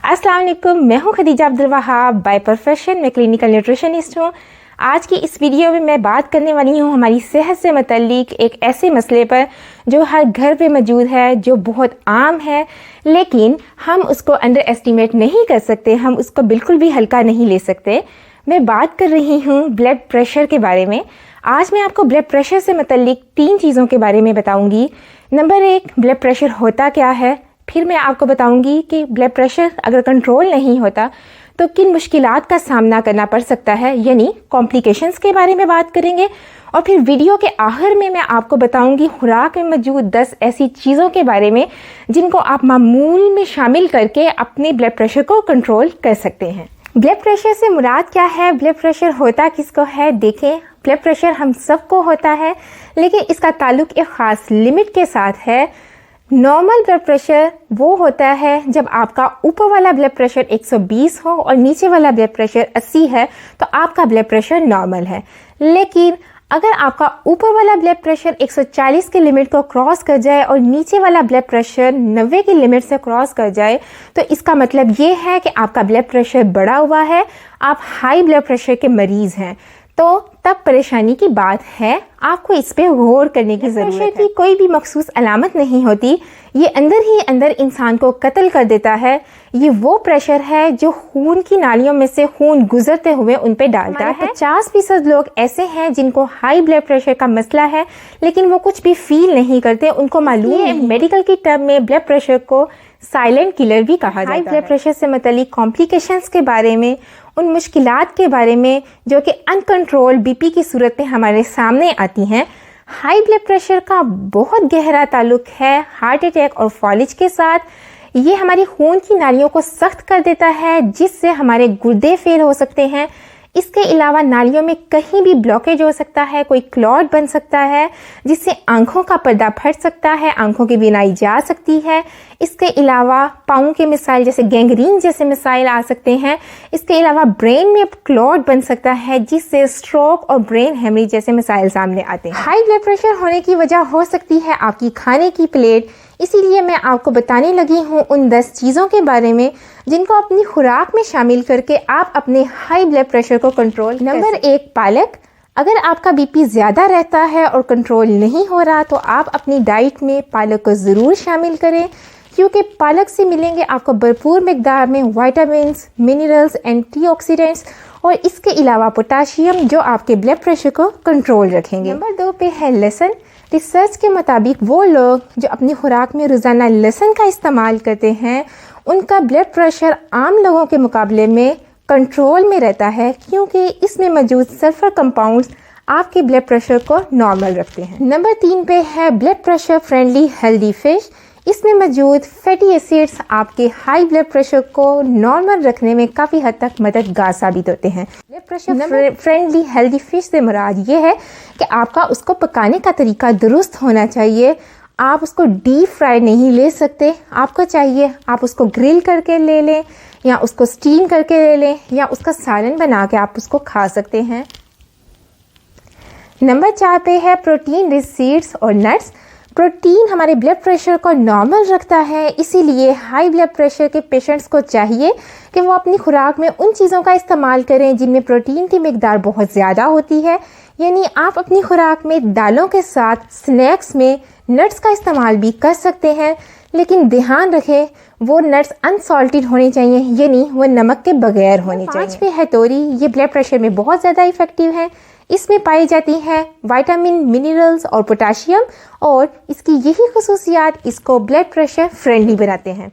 अस्सलाम वालेकुम, मैं हूं खदीजा अब्दुल वहाब। बाय प्रोफेशन मैं क्लिनिकल न्यूट्रिशनिस्ट हूं। आज की इस वीडियो में मैं बात करने वाली हूं हमारी सेहत से मुतल्लिक एक ऐसे मसले पर जो हर घर पे मौजूद है, जो बहुत आम है, लेकिन हम उसको अंडर एस्टिमेट नहीं कर सकते, हम उसको बिल्कुल भी हल्का नहीं ले सकते। मैं बात कर रही हूँ ब्लड प्रेशर के बारे में। आज मैं आपको ब्लड प्रेशर से मुतल्लिक 3 चीज़ों के बारे में बताऊँगी। नंबर 1, ब्लड प्रेशर होता क्या है। फिर मैं आपको बताऊंगी कि ब्लड प्रेशर अगर कंट्रोल नहीं होता तो किन मुश्किलात का सामना करना पड़ सकता है, यानी कॉम्प्लिकेशंस के बारे में बात करेंगे। और फिर वीडियो के आखिर में मैं आपको बताऊंगी खुराक में मौजूद 10 ऐसी चीज़ों के बारे में जिनको आप मामूल में शामिल करके अपने ब्लड प्रेशर को कंट्रोल कर सकते हैं। ब्लड प्रेशर से मुराद क्या है, ब्लड प्रेशर होता किसको है। देखें, ब्लड प्रेशर हम सबको होता है, लेकिन इसका ताल्लुक एक ख़ास लिमिट के साथ है। नॉर्मल ब्लड प्रेशर वो होता है जब आपका ऊपर वाला ब्लड प्रेशर 120 हो और नीचे वाला ब्लड प्रेशर 80 है, तो आपका ब्लड प्रेशर नॉर्मल है। लेकिन अगर आपका ऊपर वाला ब्लड प्रेशर 140 के लिमिट को क्रॉस कर जाए और नीचे वाला ब्लड प्रेशर 90 की लिमिट से क्रॉस कर जाए, तो इसका मतलब ये है कि आपका ब्लड प्रेशर बढ़ा हुआ है, आप हाई ब्लड प्रेशर के मरीज़ हैं। तो तब परेशानी की बात है, आपको इस पे गौर करने की ज़रूरत है। की कोई भी मखसूस अलामत नहीं होती, ये अंदर ही अंदर इंसान को कत्ल कर देता है। ये वो प्रेशर है जो खून की नालियों में से खून गुजरते हुए उन पे डालता है। 50% लोग ऐसे हैं जिनको हाई ब्लड प्रेशर का मसला है, लेकिन वो कुछ भी फील नहीं करते, उनको मालूम है। मेडिकल की टर्म में ब्लड प्रेशर को साइलेंट किलर भी कहा जाता है। हाई ब्लड प्रेशर से मुतल्लिक कॉम्प्लिकेशंस के बारे में, उन मुश्किलात के बारे में जो कि अनकंट्रोल बीपी की सूरत में हमारे सामने आती हैं। हाई ब्लड प्रेशर का बहुत गहरा ताल्लुक है हार्ट अटैक और फॉलिज के साथ। ये हमारी खून की नालियों को सख्त कर देता है, जिससे हमारे गुर्दे फेल हो सकते हैं। इसके अलावा नालियों में कहीं भी ब्लॉकेज हो सकता है, कोई क्लॉट बन सकता है, जिससे आंखों का पर्दा फट सकता है, आंखों की बीनाई जा सकती है। इसके अलावा पाँव के मिसाइल जैसे गैंग्रीन जैसे मिसाइल आ सकते हैं। इसके अलावा ब्रेन में क्लॉट बन सकता है, जिससे स्ट्रोक और ब्रेन हेमरेज जैसे मिसाइल सामने आते हैं। हाई ब्लड प्रेशर होने की वजह हो सकती है आपकी खाने की प्लेट। इसीलिए मैं आपको बताने लगी हूँ उन 10 चीज़ों के बारे में जिनको अपनी खुराक में शामिल करके आप अपने हाई ब्लड प्रेशर को कंट्रोल। नंबर 1, पालक। अगर आपका बीपी ज़्यादा रहता है और कंट्रोल नहीं हो रहा, तो आप अपनी डाइट में पालक को ज़रूर शामिल करें, क्योंकि पालक से मिलेंगे आपको भरपूर मिकदार में विटामिन्स, मिनरल्स, एंटीऑक्सीडेंट्स और इसके अलावा पोटाशियम, जो आपके ब्लड प्रेशर को कंट्रोल रखेंगे। नंबर 2 पे है लहसुन। रिसर्च के मुताबिक वो लोग जो अपनी खुराक में रोज़ाना लहसुन का इस्तेमाल करते हैं, उनका ब्लड प्रेशर आम लोगों के मुकाबले में कंट्रोल में रहता है, क्योंकि इसमें मौजूद सल्फर कंपाउंड्स आपके ब्लड प्रेशर को नॉर्मल रखते हैं। नंबर 3 पे है blood pressure friendly healthy fish. इसमें मौजूद फैटी एसिड्स आपके हाई ब्लड प्रेशर को नॉर्मल रखने में काफ़ी हद तक मददगार साबित होते हैं। Blood pressure friendly healthy fish से मुराद ये है कि आपका उसको पकाने का तरीका दुरुस्त होना चाहिए। आप उसको डीप फ्राई नहीं ले सकते, आपको चाहिए आप उसको ग्रिल करके ले लें, या उसको स्टीम करके ले लें, या उसका सालन बना के आप उसको खा सकते हैं। नंबर 4 पे है प्रोटीन रिच सीड्स और नट्स। प्रोटीन हमारे ब्लड प्रेशर को नॉर्मल रखता है, इसीलिए हाई ब्लड प्रेशर के पेशेंट्स को चाहिए कि वो अपनी खुराक में उन चीज़ों का इस्तेमाल करें जिनमें प्रोटीन की मिकदार बहुत ज़्यादा होती है। यानी आप अपनी खुराक में दालों के साथ स्नैक्स में नट्स का इस्तेमाल भी कर सकते हैं, लेकिन ध्यान रखें वो नट्स अनसॉल्टेड होने चाहिए, यानी वो नमक के बगैर होने चाहिए। 5 पे है तोरी। ये ब्लड प्रेशर में बहुत ज़्यादा इफ़ेक्टिव है। इसमें पाई जाती है विटामिन, मिनरल्स और पोटाशियम, और इसकी यही खसूसियात इसको ब्लड प्रेशर फ्रेंडली बनाते हैं।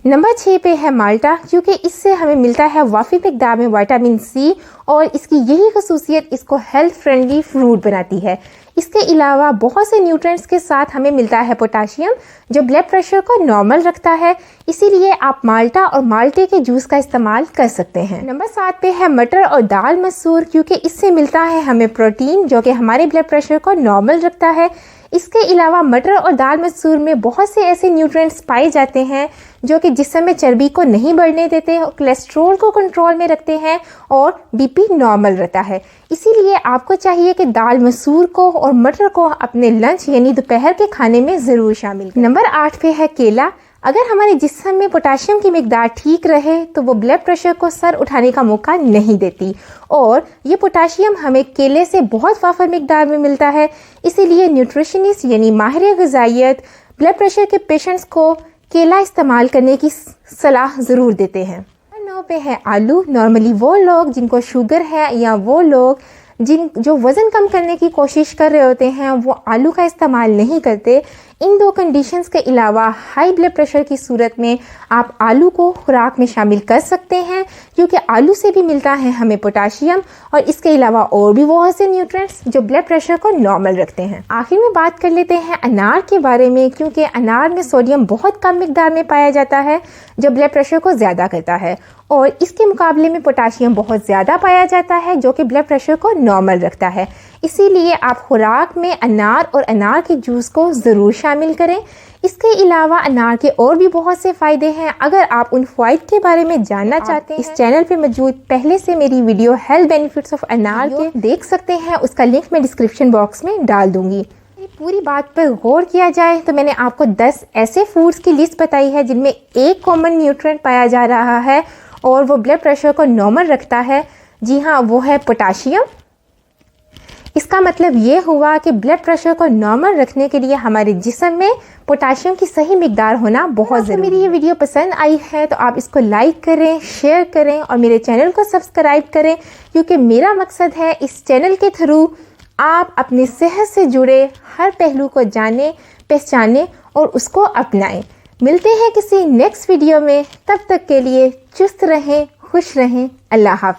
नंबर 6 पे है माल्टा, क्योंकि इससे हमें मिलता है वाफी मिकदार में विटामिन सी, और इसकी यही खसूसियत इसको हेल्थ फ्रेंडली फ्रूट बनाती है। इसके अलावा बहुत से न्यूट्रिएंट्स के साथ हमें मिलता है पोटाशियम, जो ब्लड प्रेशर को नॉर्मल रखता है। इसीलिए आप माल्टा और माल्टे के जूस का इस्तेमाल कर सकते हैं। नंबर 7 पे है मटर और दाल मसूर, क्योंकि इससे मिलता है हमें प्रोटीन, जो कि हमारे ब्लड प्रेशर को नॉर्मल रखता है। इसके अलावा मटर और दाल मसूर में बहुत से ऐसे न्यूट्रिएंट्स पाए जाते हैं जो कि जिस्म में चर्बी को नहीं बढ़ने देते और कोलेस्ट्रॉल को कंट्रोल में रखते हैं, और बीपी नॉर्मल रहता है। इसीलिए आपको चाहिए कि दाल मसूर को और मटर को अपने लंच यानी दोपहर के खाने में ज़रूर शामिल करें। नंबर 8 पे है केला। अगर हमारे जिस्म में पोटाशियम की मिकदार ठीक रहे तो वो ब्लड प्रेशर को सर उठाने का मौका नहीं देती। और ये पोटाशियम हमें केले से बहुत वाफर मिकदार में मिलता है, इसीलिए न्यूट्रिशनिस्ट यानी माहिर ग़िज़ाइयत ब्लड प्रेशर के पेशेंट्स को केला इस्तेमाल करने की सलाह ज़रूर देते हैं। नंबर 9 पे है आलू। नॉर्मली वो लोग जिनको शुगर है या वो लोग जो वज़न कम करने की कोशिश कर रहे होते हैं वो आलू का इस्तेमाल नहीं करते। इन दो कंडीशंस के अलावा हाई ब्लड प्रेशर की सूरत में आप आलू को खुराक में शामिल कर सकते हैं, क्योंकि आलू से भी मिलता है हमें पोटाशियम और इसके अलावा और भी बहुत से न्यूट्रिएंट्स जो ब्लड प्रेशर को नॉर्मल रखते हैं। आखिर में बात कर लेते हैं अनार के बारे में, क्योंकि अनार में सोडियम बहुत कम मिकदार में पाया जाता है जो ब्लड प्रेशर को ज़्यादा करता है, और इसके मुकाबले में पोटाशियम बहुत ज़्यादा पाया जाता है जो कि ब्लड प्रेशर को नॉर्मल रखता है। इसीलिए आप खुराक में अनार और अनार के जूस को ज़रूर शामिल करें। इसके अलावा अनार के और भी बहुत से फ़ायदे हैं। अगर आप उन फ़ायदे के बारे में जानना चाहते हैं, इस चैनल पे मौजूद पहले से मेरी वीडियो हेल्थ बेनिफिट्स ऑफ अनार के देख सकते हैं, उसका लिंक मैं डिस्क्रिप्शन बॉक्स में डाल दूँगी। पूरी बात पर गौर किया जाए तो मैंने आपको 10 ऐसे फूड्स की लिस्ट बताई है जिनमें एक कॉमन न्यूट्रिएंट पाया जा रहा है और वो ब्लड प्रेशर को नॉर्मल रखता है। जी हाँ, वो है पोटाशियम। इसका मतलब ये हुआ कि ब्लड प्रेशर को नॉर्मल रखने के लिए हमारे जिस्म में पोटाशियम की सही मिकदार होना बहुत ज़रूरी है। मेरी ये वीडियो पसंद आई है तो आप इसको लाइक करें, शेयर करें और मेरे चैनल को सब्सक्राइब करें, क्योंकि मेरा मकसद है इस चैनल के थ्रू आप अपनी सेहत से जुड़े हर पहलू को जानें, पहचानें और उसको अपनाएं। मिलते हैं किसी नेक्स्ट वीडियो में, तब तक के लिए चुस्त रहें, खुश रहें। अल्लाह हाफ़िज़।